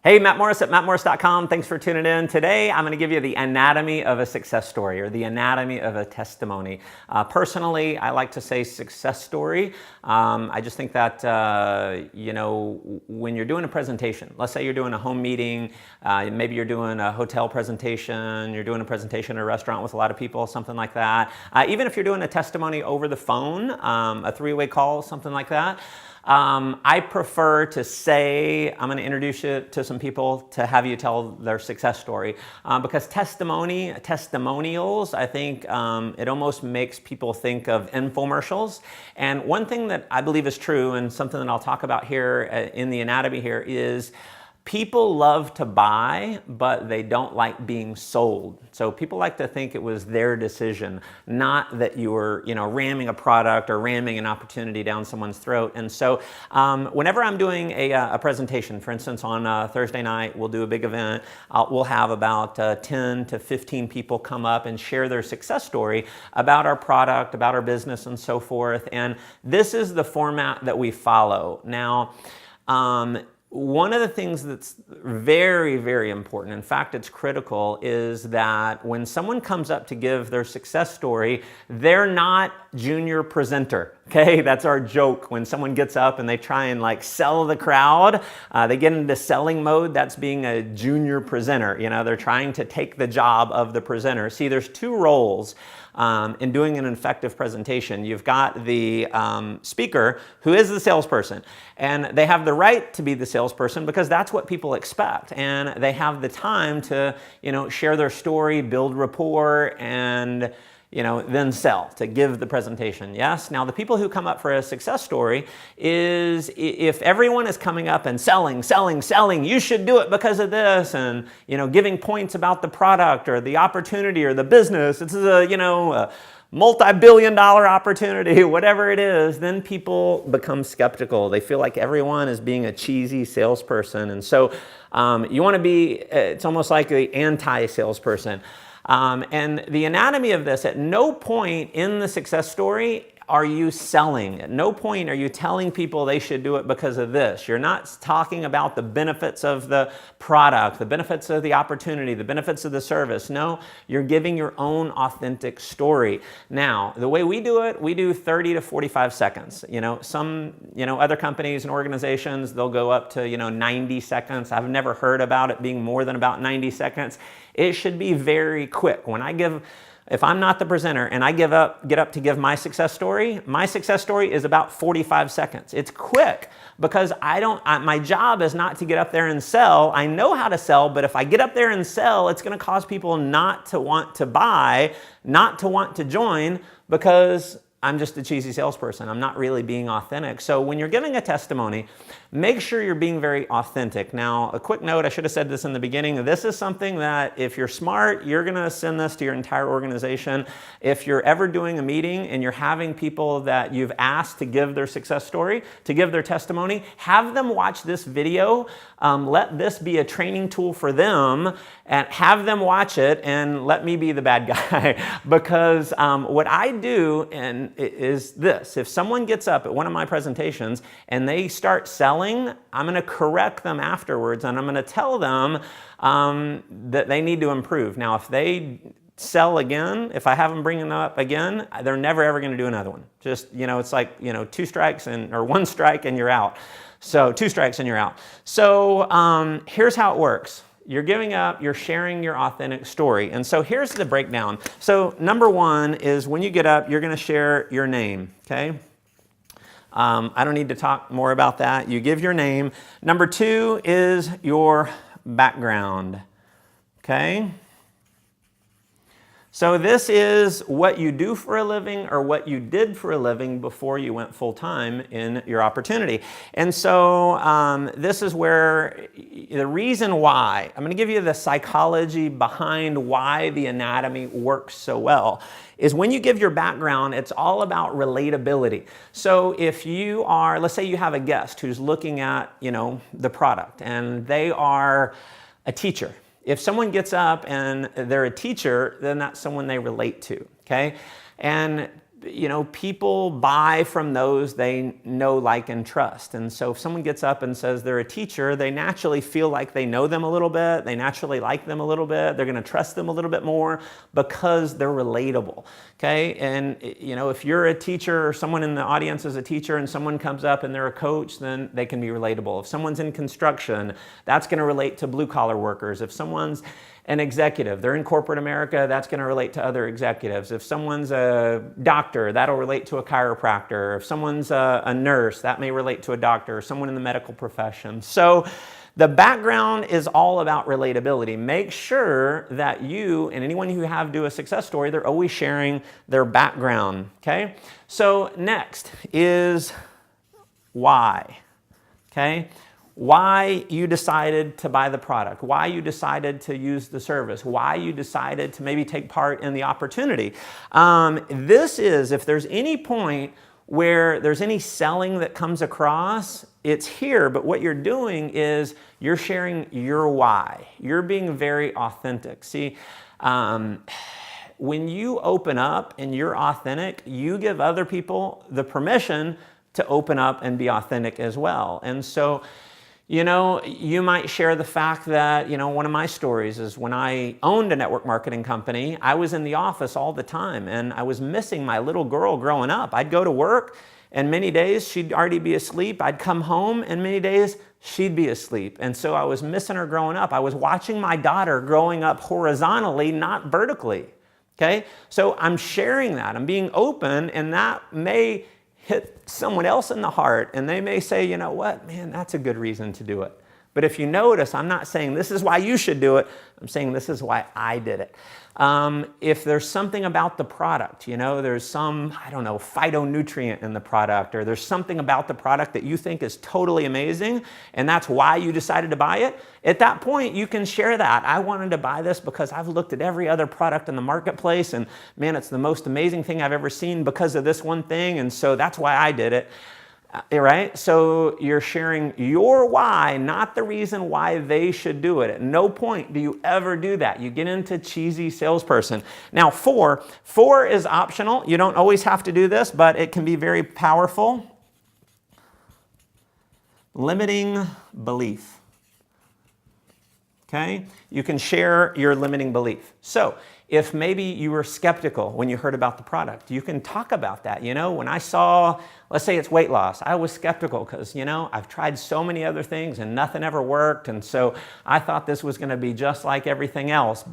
Hey, Matt Morris at mattmorris.com. Thanks for tuning in. Today, I'm going to give you the anatomy of a success story or the anatomy of a testimony. Personally, I like to say success story. I just think that, when you're doing a presentation, let's say you're doing a home meeting, maybe you're doing a hotel presentation, you're doing a presentation at a restaurant with a lot of people, something like that. Even if you're doing a testimony over the phone, a three-way call, something like that. I prefer to say, I'm going to introduce you to some people to have you tell their success story because testimonials, I think it almost makes people think of infomercials. And one thing that I believe is true and something that I'll talk about here in the anatomy here is people love to buy, but they don't like being sold. So people like to think it was their decision, not that you were, ramming a product or ramming an opportunity down someone's throat. And so whenever I'm doing a presentation, for instance, on Thursday night, we'll do a big event. We'll have about 10 to 15 people come up and share their success story about our product, about our business, and so forth. And this is the format that we follow. Now, one of the things that's very, very important, in fact, it's critical, is that when someone comes up to give their success story, they're not junior presenter, okay? That's our joke. When someone gets up and they try and sell the crowd, they get into selling mode. That's being a junior presenter. They're trying to take the job of the presenter. See, there's two roles in doing an effective presentation. You've got the speaker, who is the salesperson, and they have the right to be the salesperson because that's what people expect, and they have the time to share their story, build rapport, and then sell, to give the presentation. Yes? Now, the people who come up for a success story is if everyone is coming up and selling, you should do it because of this, and, giving points about the product or the opportunity or the business. This is a multi-billion-dollar opportunity, whatever it is, then people become skeptical. They feel like everyone is being a cheesy salesperson. And so you want to be, it's almost like the anti-salesperson. And the anatomy of this, at no point in the success story are you selling. At no point are you telling people they should do it because of this. You're not talking about the benefits of the product, the benefits of the opportunity, the benefits of the service. No, you're giving your own authentic story. Now, the way we do it, we do 30 to 45 seconds. Some, other companies and organizations, they'll go up to, 90 seconds. I've never heard about it being more than about 90 seconds. It should be very quick. If I'm not the presenter and I get up to give my success story is about 45 seconds. It's quick because my job is not to get up there and sell. I know how to sell, but if I get up there and sell, it's going to cause people not to want to buy, not to want to join, because I'm just a cheesy salesperson. I'm not really being authentic. So when you're giving a testimony, make sure you're being very authentic. Now, a quick note, I should have said this in the beginning. This is something that if you're smart, you're going to send this to your entire organization. If you're ever doing a meeting and you're having people that you've asked to give their success story, to give their testimony, have them watch this video. Let this be a training tool for them, and have them watch it and let me be the bad guy. Because what I do is this. If someone gets up at one of my presentations and they start selling, I'm going to correct them afterwards, and I'm going to tell them that they need to improve. Now, if they sell again, if I have them bring them up again, they're never ever going to do another one. Just, it's like, two strikes or one strike and you're out. So 2 strikes and you're out. So here's how it works. You're giving up, you're sharing your authentic story. And so here's the breakdown. So number 1 is when you get up, you're going to share your name, okay? I don't need to talk more about that. You give your name. Number 2 is your background, okay? So this is what you do for a living or what you did for a living before you went full-time in your opportunity. And so this is where the reason why, I'm going to give you the psychology behind why the anatomy works so well, is when you give your background, it's all about relatability. So if you are, let's say you have a guest who's looking at, the product, and they are a teacher. If someone gets up and they're a teacher, then that's someone they relate to, okay? And people buy from those they know, like, and trust. And so if someone gets up and says they're a teacher, they naturally feel like they know them a little bit. They naturally like them a little bit. They're going to trust them a little bit more because they're relatable. Okay. And, if you're a teacher or someone in the audience is a teacher and someone comes up and they're a coach, then they can be relatable. If someone's in construction, that's going to relate to blue collar workers. If someone's an executive, they're in corporate America, that's going to relate to other executives. If someone's a doctor, that'll relate to a chiropractor. If someone's a nurse, that may relate to a doctor, or someone in the medical profession. So the background is all about relatability. Make sure that you and anyone who have do a success story, they're always sharing their background, okay? So next is why, okay? Why you decided to buy the product, why you decided to use the service, why you decided to maybe take part in the opportunity. This is, if there's any point where there's any selling that comes across, it's here, but what you're doing is you're sharing your why. You're being very authentic. See, when you open up and you're authentic, you give other people the permission to open up and be authentic as well. And so, you might share the fact that, one of my stories is when I owned a network marketing company, I was in the office all the time and I was missing my little girl growing up. I'd go to work and many days she'd already be asleep. I'd come home and many days she'd be asleep. And so I was missing her growing up. I was watching my daughter growing up horizontally, not vertically. Okay? So I'm sharing that. I'm being open, and that may hit someone else in the heart, and they may say, you know what, man, that's a good reason to do it. But if you notice, I'm not saying this is why you should do it. I'm saying this is why I did it. If there's something about the product, there's some, phytonutrient in the product, or there's something about the product that you think is totally amazing, and that's why you decided to buy it, at that point, you can share that. I wanted to buy this because I've looked at every other product in the marketplace, and man, it's the most amazing thing I've ever seen because of this one thing, and so that's why I did it. Right? So you're sharing your why, not the reason why they should do it. At no point do you ever do that. You get into cheesy salesperson. Now, four is optional. You don't always have to do this, but it can be very powerful. Limiting belief. Okay? You can share your limiting belief. So if maybe you were skeptical when you heard about the product, you can talk about that. When I saw, let's say it's weight loss, I was skeptical because, I've tried so many other things and nothing ever worked. And so I thought this was going to be just like everything else.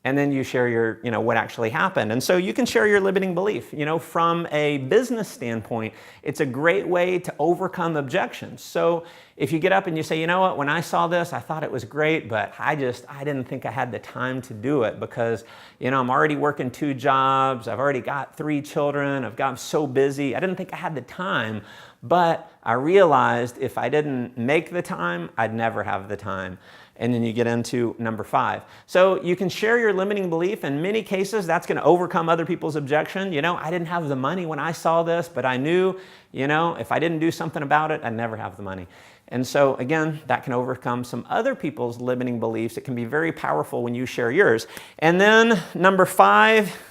And then you share your, what actually happened. And so you can share your limiting belief. From a business standpoint, it's a great way to overcome objections. So if you get up and you say, you know what, when I saw this, I thought it was great, but I didn't think I had the time to do it because, I'm already working 2 jobs. I've already got 3 children. I've gotten so busy. I didn't think I had the time, but I realized if I didn't make the time, I'd never have the time. And then you get into number 5. So you can share your limiting belief. In many cases, that's going to overcome other people's objection. I didn't have the money when I saw this, but I knew, if I didn't do something about it, I'd never have the money. And so again, that can overcome some other people's limiting beliefs. It can be very powerful when you share yours. And then number 5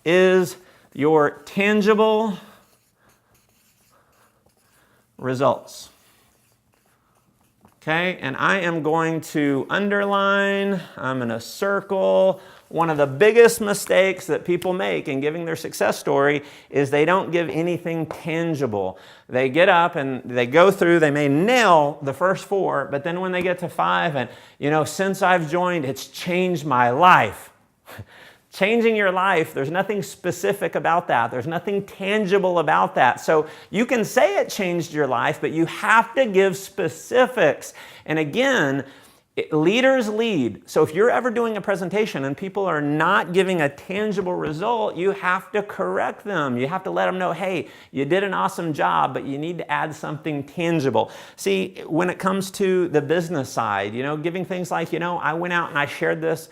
is your tangible results. Okay, and I am going to underline, I'm going to circle. One of the biggest mistakes that people make in giving their success story is they don't give anything tangible. They get up and they go through, they may nail the first 4, but then when they get to 5 and, since I've joined, it's changed my life. Changing your life, there's nothing specific about that. There's nothing tangible about that. So you can say it changed your life, but you have to give specifics. And again, leaders lead. So if you're ever doing a presentation and people are not giving a tangible result, you have to correct them. You have to let them know, hey, you did an awesome job, but you need to add something tangible. See, when it comes to the business side, giving things like, I went out and I shared this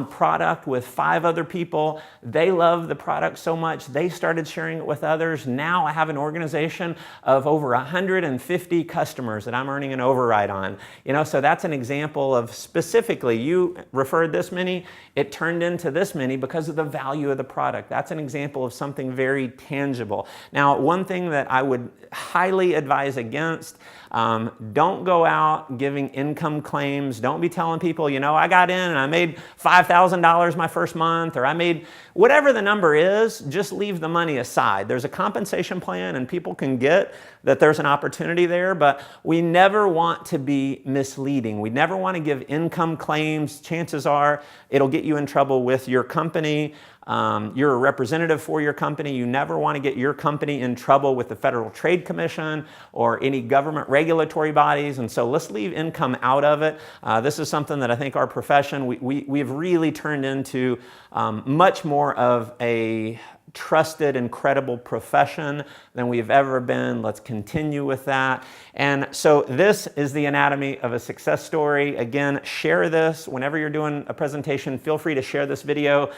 product with 5 other people. They love the product so much, they started sharing it with others. Now I have an organization of over 150 customers that I'm earning an override on. So that's an example of specifically, you referred this many, it turned into this many because of the value of the product. That's an example of something very tangible. Now, one thing that I would highly advise against, don't go out giving income claims. Don't be telling people, I got in and I made $5,000 my first month, or I made whatever the number is. Just leave the money aside. There's a compensation plan and people can get that there's an opportunity there, but we never want to be misleading. We never want to give income claims. Chances are it'll get you in trouble with your company. You're a representative for your company. You never want to get your company in trouble with the Federal Trade Commission or any government regulatory bodies. And so let's leave income out of it. This is something that I think our profession, we've really turned into much more of a trusted and credible profession than we've ever been. Let's continue with that. And so this is the anatomy of a success story. Again, share this whenever you're doing a presentation. Feel free to share this video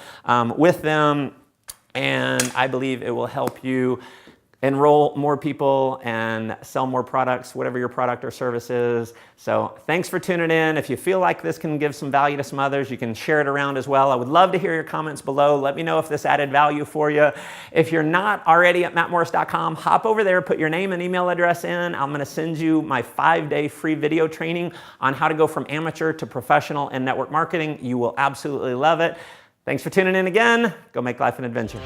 with them, and I believe it will help you enroll more people and sell more products, whatever your product or service is. So thanks for tuning in. If you feel like this can give some value to some others, you can share it around as well. I would love to hear your comments below. Let me know if this added value for you. If you're not already at mattmorris.com, hop over there, put your name and email address in. I'm gonna send you my 5-day free video training on how to go from amateur to professional in network marketing. You will absolutely love it. Thanks for tuning in again. Go make life an adventure.